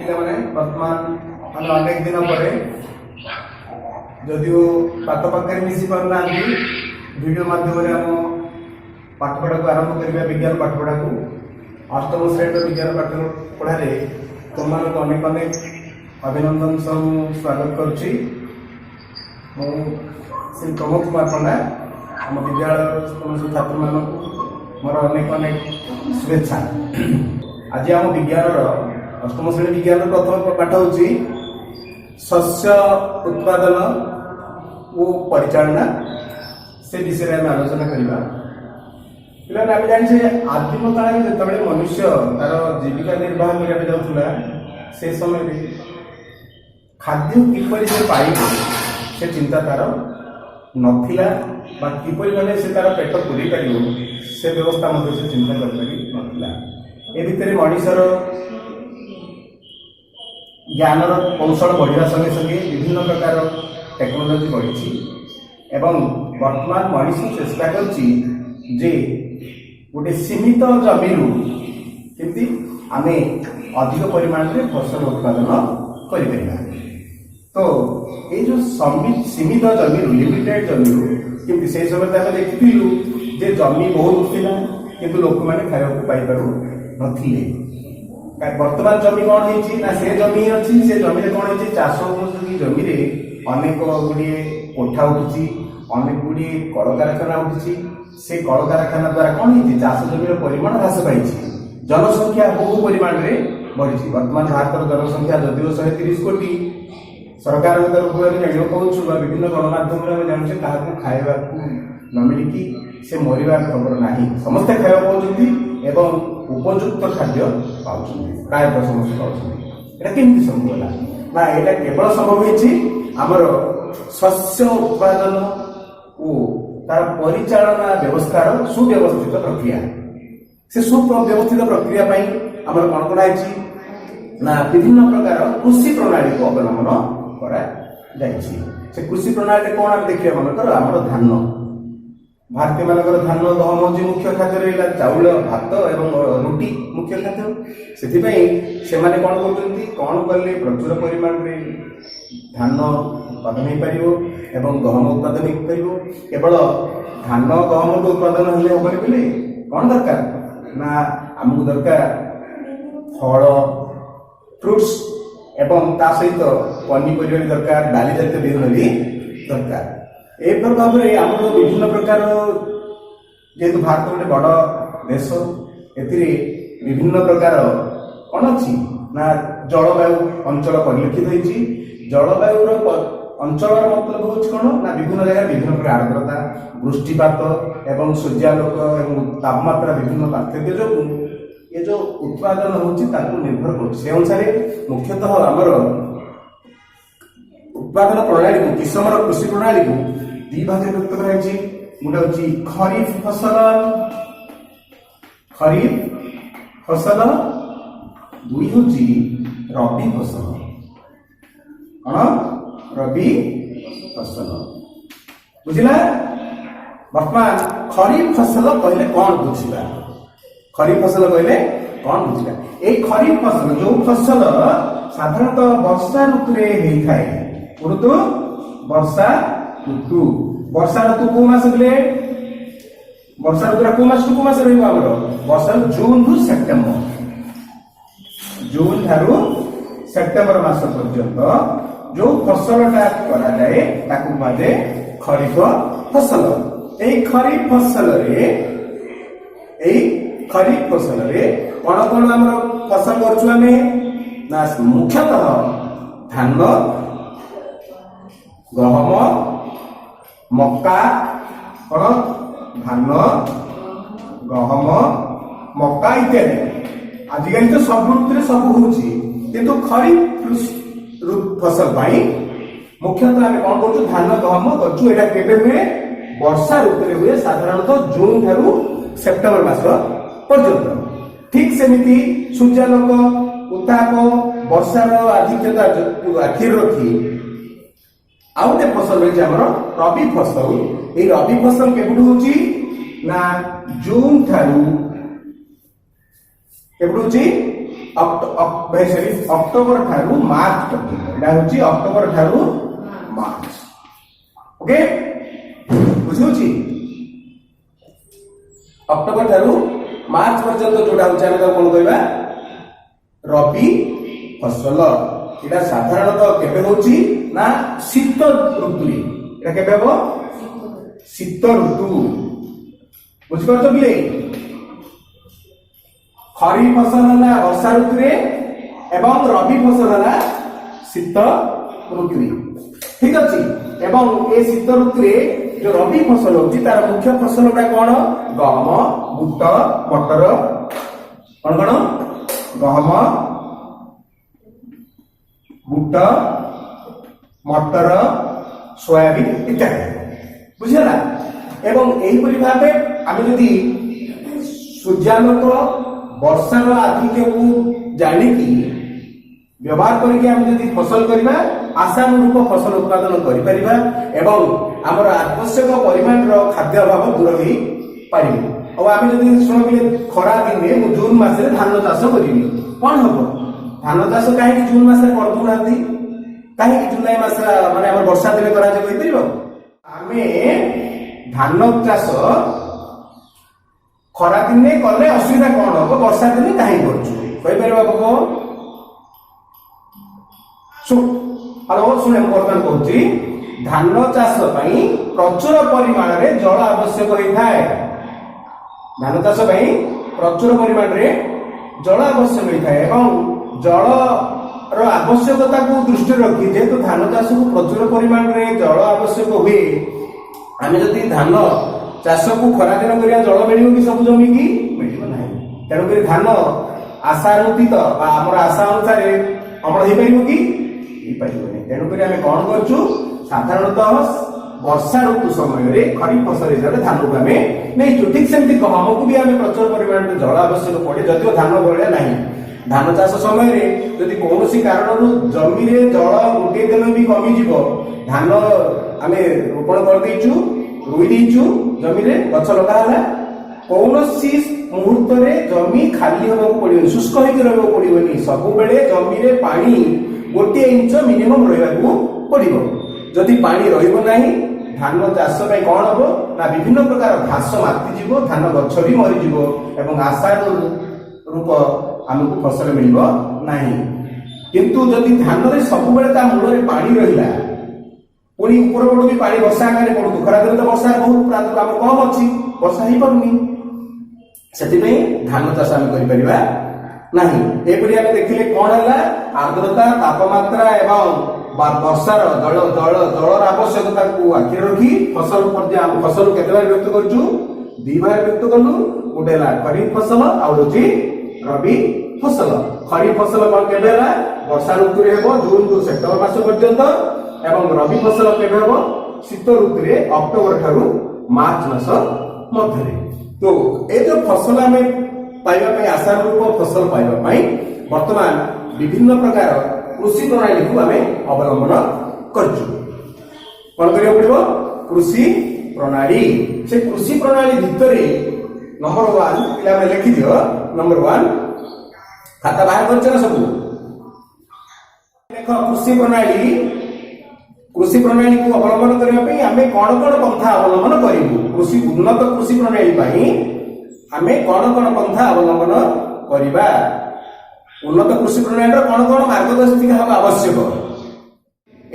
ପିଲାମାନେ ବର୍ତ୍ତମାନ ଆମେ ଅନେକ ଦିନ ପରେ ଯଦିଓ ପାଠ ପାଖରେ ମିଶି ପାରୁନାହାନ୍ତି ଭିଡ଼ିଓ ମାଧ୍ୟମରେ ଆମ ପାଠପଢ଼ାକୁ ଆରମ୍ଭ କରିବା ବିଜ୍ଞାନ ପାଠପଢ଼ାକୁ ଅଷ୍ଟମ ଶ୍ରେଣୀର ବିଜ୍ଞାନ ପାଠପଢ଼ାରେ ତୁମମାନଙ୍କୁ ଅନେକ ଅନେକ ଅଭିନନ୍ଦନ ସହ ମୁଁ ସ୍ୱାଗତ କରୁଛି। ମୁଁ ଶ୍ରୀ ପ୍ରମୋଦ କୁମାର ପଣ୍ଡା ଆମ ବିଦ୍ୟାଳୟର ସମସ୍ତ ଛାତ୍ରମାନଙ୍କୁ ମୋର ଅନେକ ଅନେକ शुभेच्छा। आज आम विज्ञान अष्टम श्रेणी विज्ञान प्रथम पाठ होची शस्य उत्पादन और परिचालना से विषय में आलोचना करवा। पे आम जाने आदिम काल जो मनुष्य तार जीविका निर्वाह करा से समय खाद्य किपरि से पाइब से चिंता तार नथिला किपरि माने से तार पेट पूरी पार से व्यवस्था से चिंता कर भितर मनुष्यर ज्ञान कौशल बढ़िया संगे संगे विभिन्न प्रकार टेक्नोलोजी बढ़ी एवं वर्तमान मनुष्य चेष्टा करछि जे गोटे सीमित जमी केमती आमे अधिक परिमाण में फसल उत्पादन करिपरिबा। तो ये जो सीमित जमी लिमिटेड जमी केमती से समय देखिलु जे जमी बहुत थिला किंतु लोक मैंने खाया पाई पारु नथिले। वर्तमान जमी कौन होइछि ना से जमी अछि से जमी रे कौन होइछि चाष उपयोगी जमी रे अनेक गुड़िए कोठा उठुछि अनेक गुड़िए कल कारखाना उठुछि से कल कारखाना द्वारा कौन होइछि चाष जमी रो परिमाण ह्रास पाइछि जनसंख्या बहु परिमाण रे बढ़िछि। वर्तमान भारत जनसंख्या जदिओ 130 कोटी सरकार तरफ जानियो कहूछु विभिन्न गणमाध्यम रे जानुछे ताहाको खाଇବା न मिलिकी से मरिबार खबर नाही समस्ते खाଇବା पाउछन्ति एवं उपयुक्त खाद्य पाउछन्ति प्राय समस्त पाउछन्ति। एटा केमति संभव होला ना एटा केवल संभव होइछि हमर शस्य उत्पादन ओ तार परिचालना व्यवस्थार सुव्यवस्थित प्रक्रिया। से सुव्यवस्थित प्रक्रिया पई हमर कोन कोन आइछि ना विभिन्न प्रकार कृषि प्रणाली को अवलंबन करा जाइछि। से कृषि प्रणाली कोन हम देखिया मन कर हमर धान भारतीय मानकर धान गहम जी मुख्य खाद्य रहा चाउल भात एवं रुटी मुख्य खाद्य से कौन करते कौन कले प्रचुर परिमाण में धान उत्पादन हो पार एवं गहम उत्पादन हो पार केवल धान गहम उत्पादन हेले हम बोले कौन दरकार ना आमको दरकार फल फ्रुट्स एवं ता सहित पनीपरिया दरकार डाली जातीय विहन भी दरकार। एक भाव में आम विभिन्न प्रकार जेहेतु भारत गोटे बड़ देश विभिन्न प्रकार कौन अच्छी ना जलवायु अंचल परिलक्षित होती। जलवायु अंचल मतलब हूँ कौन ना विभिन्न जगह विभिन्न प्रकार आर्द्रता वृष्टिपात एवं सूर्यालोक एवं तापमात्रा विभिन्न पार्थक्य जो ये जो उत्पादन होची निर्भर कर मुख्यतः आमर उत्पादन प्रणाली को किसमर कृषि प्रणाली को दी भाग व्यक्त कराई गोटे हूँ खरीफ फसल दुई हूँ रबी फसल कौन रबी फसल बुझला। वर्तमान खरीफ फसल कहले कौन बुझा खरीफ फसल कहले कौन बुझा ये खरीफ फसल जो फसल साधारणतः वर्षा ऋतु होता है ऋतु वर्षा ऋतु को मास बोले वर्षा ऋतु को मास को मास रहिबो हमर वर्षा जून रु सेप्टेम्बर जून ठारू सेप्टेम्बर मास पर्यंत जो फसलटा करा जाए ताकू माने खरीफ फसल। ए खरीफ फसल रे कोन कोन हमर फसल करछु हमें ना मुख्यतः धान गहम मक्का कौन धान गहम मक्का इत्यादि आजिकल तो सब ऋतु सब होची किंतु खरीफ फसल मुख्यतः आम कौन कर धान गहम करछु एटा केबे हुए वर्षा ऋतु हुए साधारणतः जून ठारू सेप्टेम्बर मास पर्यंत। ठीक सेमिति सूर्यालोक उताप वर्षार आधिक्यता आखिर रखी आउ गोटे फसल रही रबी फसल। ये रबी फसल केबुठु होची ना जून ठारू केबुठु होची अक्टोबर ठारू मार्च पर्यंत एटा होची अक्टोबर ठारू मार्च ओके बुझुची अक्टोबर ठारू मार्च पर्यंत जोडा होची आमे कोन कहबा रबी फसल एटा साधारणतः केबे होची ना शीत ऋतु एटा केबे हो शीत ऋतु बुझ पाछो बिले खरीफ फसल है वर्षा ऋतु एवं रबी फसल है शीत ऋतु ठीक अच्छे एवं ए शीत ऋतु जो रबी फसल होती तार मुख्य फसल गुड़ा कौन गहम बुट मटर कौन कौन गहम बुट मटर सोयाबीन इत्यादि बुझेगा एवं यहीपरि भाव आम जदि सूर्यालोक वर्षार आधिक्य को जानिकी व्यवहार करके हम जदि फसल करबा आशानुरूप फसल उत्पादन करि परिबा एवं हमर आवश्यक परिमाण रो खाद्य अभाव दूर होई पारिबो और आमे जदि सुनबिले खरा दिन में जून मास रे धान चाष करिबी कोन हबो धान चाष काहे कि जून मास रे करदु नांती काहे कि जुलाई मास माने हमर वर्षा दिने करा जे कहि परिबो आमे धान चाष खरा दिन कले असुविधा कौन हम वर्षा दिन कहीं कहीपर बाबू हेलो शुणे बर्तमान कहूँ धान चाष प्रचुर परिमाण में जल आवश्यक होता है धान चाष प्रचुर परिमाण में जल आवश्यक होता है एवं जल आवश्यकता को दृष्टि रखी जेहेतु धान चाष को प्रचुर परिमाण में जल आवश्यक हुए आम जदि धान चाष को खरा दिन करिया जल मिलियो कि सब जमी की मिलियो नाही तेणु करी धान आशानुतीत आमर आशा अनुसार अमल हो पारिबो कि हो पारिबो नहीं तेणु करी आमे कोन करछु साधारणतः वर्षा ऋतु समय रे खरीफ फसल हिसाब धान को आमे नहीं ठीक सेमती गहम को भी आमे प्रचुर परिमाण में जल आवश्यक पड़े जदिओ धान भलिया नहीं धान चाष समय रे यदि कोनोसी कारणरू जमी रे जल गोटे दिन भी कमी जिवो धान आमे रोपण कर देइछु रुई देइछु जमी रे गछ लगा हला कौनसी मुहूर्त रे जमी खाली होबा पड़िबो शुष्क होई रहबो पड़िबोनी सब बेले जमी रे पानी गोटे इंच मिनिमम रहबाकू पड़िबो जदि पानी रहइबो नाही धान चाष पय कोन हबो ना विभिन्न प्रकार घास माति जीवो धान गछ भी मरि जीवो एवं आशा रूप हमको फसल मिलिबो नाही किंतु जदि धान रे सब बेले ता मूल रे पानी रहिला पुणी ऊपर पड़ू भी पानी वर्षा आगे पड़ू खरा दिन तो वर्षा बहुत प्रादुर्भाव कम अच्छी वर्षा हो पारुनी से धान चाष आम कर देखिले कौन है आर्द्रता तापमात्रा एवं वर्षार जल जल जलर आवश्यकता को आखिर रखी फसल फसल केते बार व्यक्त करछु दुई बार व्यक्त कलु गोटे खरीफ फसल आउ रबी फसल खरीफ फसल कौन केबे वर्षा ऋतु रे हेबो जून टू सेप्टेम्बर मास पर्यंत एवं रबी फसल केबे हो शीत ऋतु रे अक्टोबर ठारू मार्च मास मध्य तो ए जो फसल आमे पाइबा पई आशानुरूप फसल पाइबा पई वर्तमान विभिन्न प्रकार कृषि प्रणाली को आमे अवलंबन करछु कोन करियो पड़िबो कृषि प्रणाली से कृषि प्रणाली भितरे नंबर 1 पिला में लिखि दियो नंबर 1 खाता बाहर करछ ना सब देखो कृषि प्रणाली को अवलंबन करने आम कौन कौन पंथा अवलंबन करूँ कृषि उन्नत कृषि प्रणाली आम कौन कौन पंथा अवलंबन करवा उन्नत कृषि प्रणाली कौन कौन मार्गदर्शिका हवा आवश्यक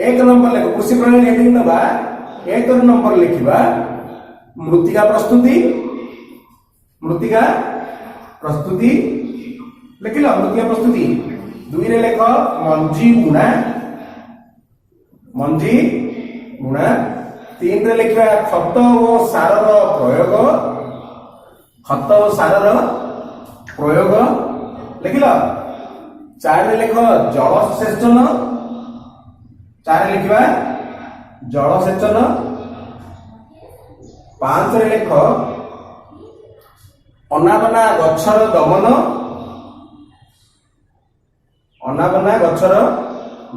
एक नंबर लेख कृषि प्रणाली हेडिंग नवा एक नंबर लिखा मृत्तिका प्रस्तुति लिखिल मृत्तिका प्रस्तुति दुई रे लेख मंजी बुणा 3 रे लिखा खत और सार प्रयोग लिखिल 4 रे लिख जलसेचन 4 रे लिखा जलसेचन 5 रे लिख अनाबना गछर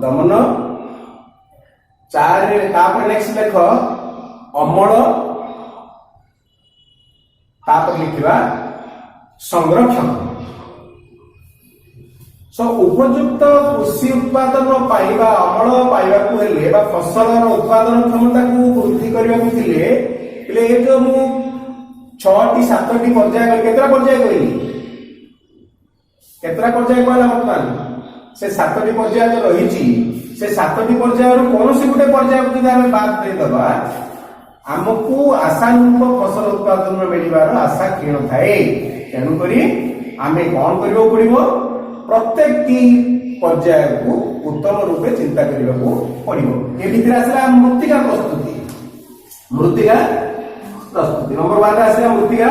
दमन 4 नेक्स्ट लेख अमल लिखा संरक्षण सो उपयुक्त कृषि उत्पादन पाइबा अमल पाइबाकू हेले बा फसलर उत्पादन क्षमता को वृद्धि करबाकू थिले ले ए जो मु 6टी 7टी पर्याय केतरा पर्याय कहली केतरा पर्याय कहला वर्तमान से 7टी पर्याय जो रही से 7टी पर्याय कौन सी गोटे पर्याय को हम बात दे दबा आमको आशानुरूप फसल उत्पादन मिलवार आशा क्षीण थाए तेणुक आम कौन करने पड़ो प्रत्येक पर्याय को उत्तम रूपे चिंता करने को पड़ो ये भीतर आसला मृत्तिका प्रस्तुति नंबर 1 आसला मृत्तिका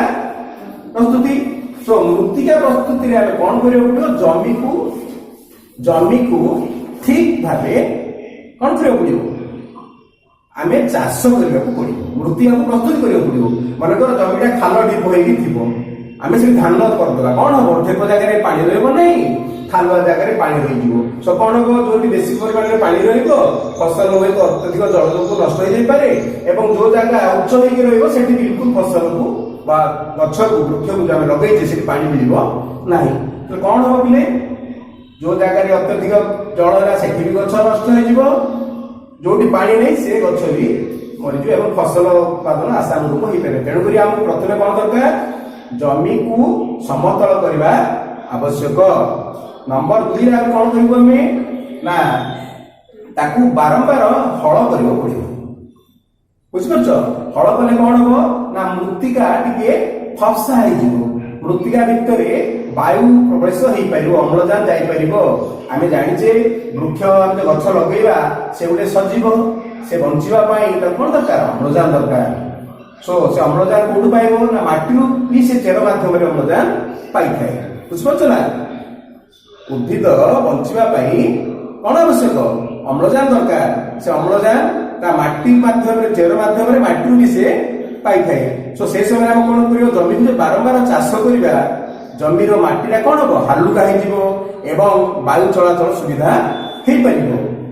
प्रस्तुति सो मृत्तिका प्रस्तुति कौन करने पड़ो जमी को ठीक भाव कौन करने पड़ो आम चाष करने को पड़ो मृत्तिका को प्रस्तुत करने पड़ो मनकर जमीटा खाल ढीप हो आम से धान करदे कौन हम ढेप जगह पानी रही खालुआ जगह पानी रही सो कौन हम जो बेसी परिमाण में पानी फसल हुए तो अत्यधिक जलजोग नष्ट हो जाए जो जगह उच्च होकर रही बिल्कुल फसल को गछ को वृक्ष को जो लगे पानी मिल ना तो कौन हम बोले जो जगह अत्यधिक जल है से भी गछ नष्ट हो जो पानी नहीं से गछ भी मरीज फसल उत्पादन आशानुरूप हो पारे तेणुक प्रथम कौन दरकार जमी को समतल करने आवश्यक नंबर 2 कौन कर बारंबार हल कर बुझिपार हल कले कौन हम ना मृत्तिका टी फपसा मृत्तिका भितर वायु प्रवेश हो पार अम्लजान जापर आम जाचे वृक्ष आम गछ लगेगा से गोटे सजीव से बचापी कौन दरकार अम्लजान दरकार सो से अम्लजान कौटू पाइब ना माटी भी से चेर माध्यम अम्लजान पाई थाए बुझिपार ना उद्भिद बचापी कौन आवश्यक अम्लजान दरकार से अम्लजान माटी माध्यम चेर माध्यम माटी भी से पाई थाए सो से समय आम कौन कर जमी को बारंबार चाष करवा जमीर माटीटा कौन हम हालुका हो वायु चलाचल सुविधा हो पार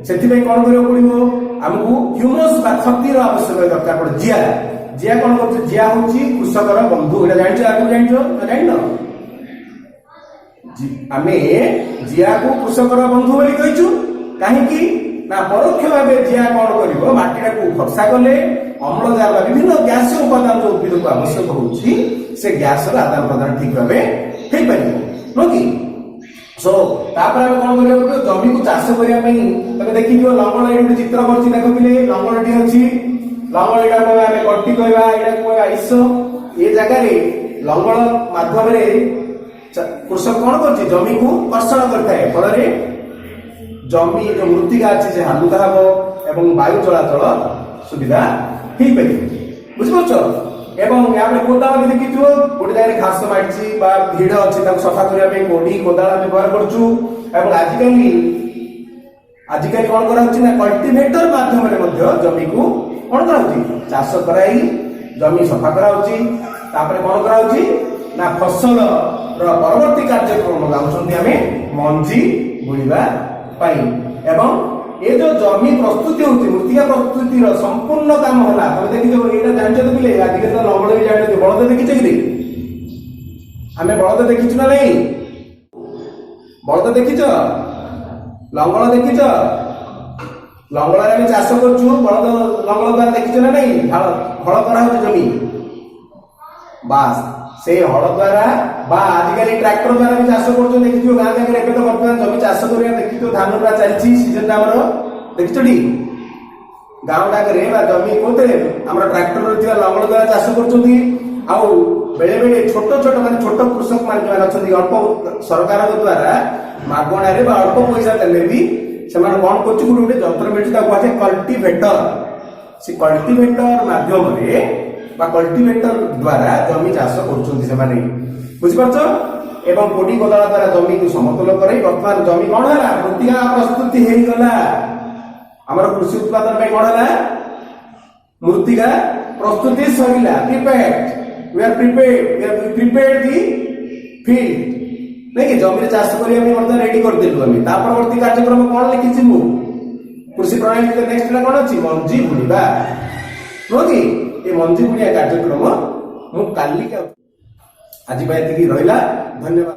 से कौन कर पड़ो आमको ह्यूमस क्षतिर आवश्यक दरकार पड़े जिया कौन कर जिया हूँ कृषकर बंधु यहाँ जान आम जिया को कृषकर बंधु बोली कहीचु कहीं ना परोक्ष भाव जिया कौन कर माटीटा को फपसा कले अम्लजान विभिन्न गैस उपादान जो उद्भिद को आवश्यक होची से गैस आदान प्रदान ठीक भाव हो पार नो कि सो तापर आम कौन कर जमी को चाष करने देखी लंगल ये चित्र कर देख पिले लंगलटी अच्छी लंगल यहाँ कह गट्टी कहवा यहाँ कह आइस ये जगह लंगल माध्यम कृषक कौन कर जमी को कर्षण करता है फल जमी जो मृत्तिका अच्छी से हालुका हम एवं वायु चलाचल सुविधा हो पार बुझिपार यहाँ कोदाल भी देखी गोटे जगह घास माटी भिड़ अच्छी सफा करने कोड़ी कोदाल व्यवहार करुँ आजिकल कौन कर कल्टिवेटर माध्यम जमी को कौन कर चाष कराई जमी सफा कराऊँच कौन कर फसल परवर्ती कार्यक्रम लगाउछन्ती आमे मंजी बुणिबा पाई एवं ये जो जमी प्रस्तुति होती मृत्तिका प्रस्तुतिर संपूर्ण काम होला तमे देखि जो एटा जानते तो बिले आजिकल तो लंगड़ भी जानते बळद देखिछ कि आमे बळद देखिछ ना नहीं बळद देखिछ लंगड़ देखिछ लंगड़ रे चाष करछु बळद लंगड़ द्वारा देखिछ ना नहीं हळ करा हो जमी बास से हल द्वारा आजिकल ट्रैक्टर द्वारा भी चाष कर देखी गाँ जगह तो बर्तमान जमी चाष कर देखी धान पूरा चलती सीजन आम देखी गाँव डाकरे जमी कौन आम ट्रैक्टर लंगड़ द्वारा चाष कर बेले बेले छोट छोट मान छोट कृषक मान अच्छा अल्प सरकार द्वारा मागणारे अल्प पैसा देने भी से कौन कर गोटे जंत्र मिलूँ कहे कल्टिवेटर से कल्टिवेटर माध्यम कल्टिवेटर द्वारा जमी चाष कर बुझिपार एवं कोड़ी कोदाल द्वारा जमी को समतल कर बर्तमान जमी कौन है मृत्तिका प्रस्तुति होगला आम कृषि उत्पादन कौन है मृत्तिका प्रस्तुति सरिला प्रिपेयर्ड दी फील्ड नहीं जमी चाष करने रेडी करदेलु आम परवर्ती कार्यक्रम कौन लिखी कृषि प्रणाली नेक्स्ट कौन अच्छी मंजी बुणिबा नो कि ये मंजी बुणिया कार्यक्रम मु काली आज रहा धन्यवाद।